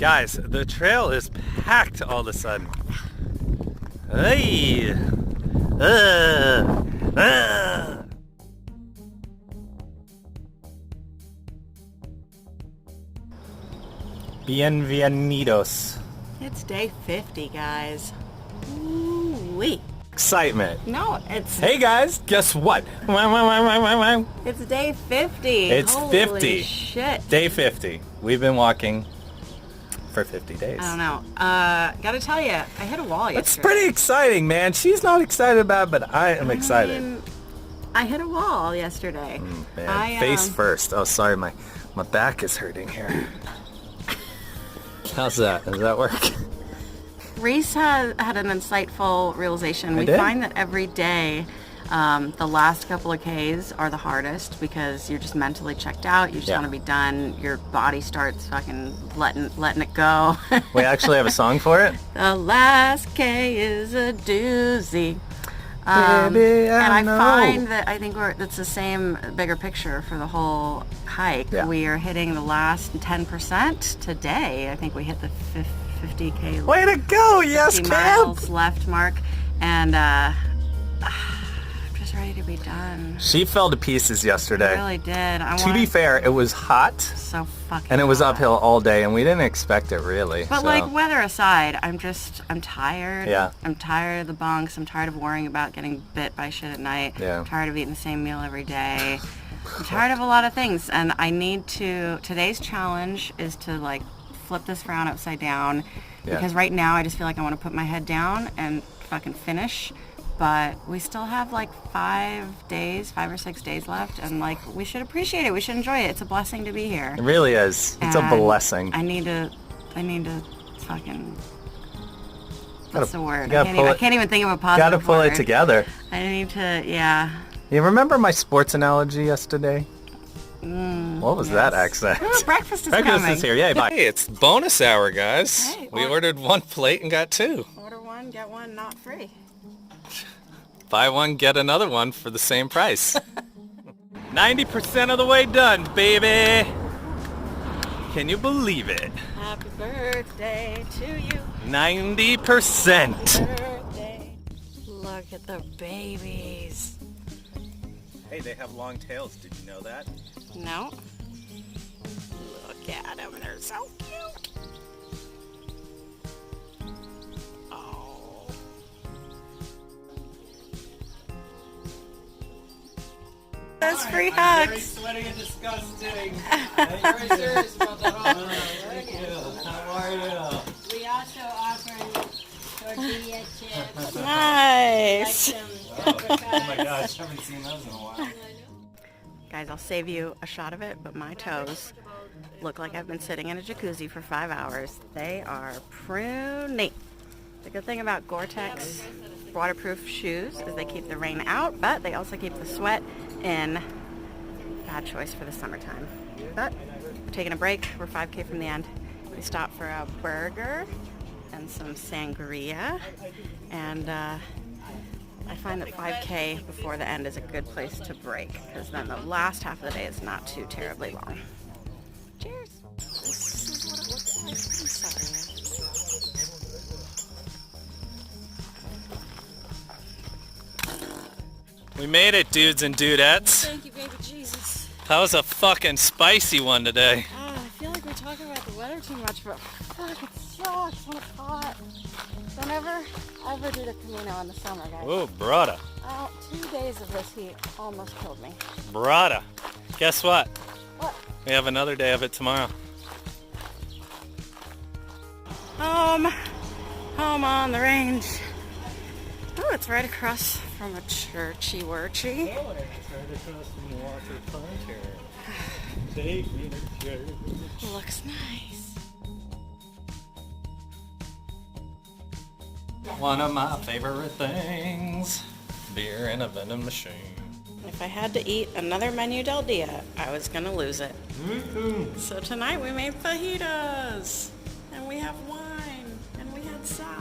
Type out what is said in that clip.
Guys, the trail is packed all of a sudden. Hey! Bienvenidos. It's day 50, guys. Ooh-wee. Excitement. No, it's... Hey guys, guess what? It's day 50. It's Holy 50. Shit. Day 50. We've been walking for 50 days. I don't know. Gotta tell you, I hit a wall yesterday. It's pretty exciting, man. She's not excited about it, but I am excited. I hit a wall yesterday. Man, face first. Oh, sorry, my back is hurting here. How's that? Does that work? Reese had an insightful realization. We did? find that every day, the last couple of Ks are the hardest because you're just mentally checked out. You just want to be done. Your body starts fucking letting it go. We actually have a song for it? The last K is a doozy. Baby, and I find that I think it's the same bigger picture for the whole hike. Yeah. We are hitting the last 10% today. I think we hit the 50K. Way to go! Yes, 50 Cam! miles left mark, and I'm just ready to be done. She fell to pieces yesterday. I really did. To be fair, it was hot. So fucking And it was hot. uphill all day, and we didn't expect it really. But so. like weather aside, I'm tired. Yeah. I'm tired of the bunks. I'm tired of worrying about getting bit by shit at night. Yeah. I'm tired of eating the same meal every day. I'm tired of a lot of things, and I need to. Today's challenge is to like flip this frown upside down, because right now I just feel like I want to put my head down and fucking finish. But we still have like 5 or 6 days left, and like we should appreciate it. We should enjoy it. It's a blessing to be here. It really is. It's And a blessing. I need to fucking. What's the word? I can't even think of a positive Gotta pull word. it together. I need to, yeah. You remember my sports analogy yesterday? What was that accent? Ooh, breakfast is Breakfast coming. is here. Yay, bye. Hey, it's bonus hour, guys. Hey, we ordered 1 plate and got 2. Order one, get one, not free. Buy one, get another one for the same price. 90% of the way done, baby. Can you believe it? Happy birthday to you. 90%. Birthday. Look at the babies. Hey, they have long tails. Did you know that? No. Look at them. They're so cute. Oh. That's free hugs. Very sweaty and disgusting. I'm very serious about that. Thank you. How are you? We also offer tortilla chips. Nice. Oh my gosh, I haven't seen those in a while. Guys, I'll save you a shot of it, but my toes look like I've been sitting in a jacuzzi for 5 hours. They are pruny. The good thing about Gore-Tex waterproof shoes is they keep the rain out, but they also keep the sweat in. Bad choice for the summertime. But we're taking a break. We're 5K from the end. We stopped for a burger and some sangria, and I find that 5K before the end is a good place to break, because then the last half of the day is not too terribly long. Cheers! This is what it looks like. I'm sorry. We made it, dudes and dudettes. Thank you, baby Jesus. That was a fucking spicy one today. I feel like we're talking about the weather too much, but fuck, it sucks when it's hot. Don't ever do the Camino in the summer, guys. Oh, brother. 2 days of this heat almost killed me. Brother. Guess what? What? We have another day of it tomorrow. Home on the range. Oh, it's right across from a churchy wurchy. Oh, it's right across from Walter Punter. Take me to church. Looks nice. One of my favorite things. Beer in a vending machine. If I had to eat another menu del dia, I was gonna lose it. So tonight we made fajitas, and we have wine, and we had side.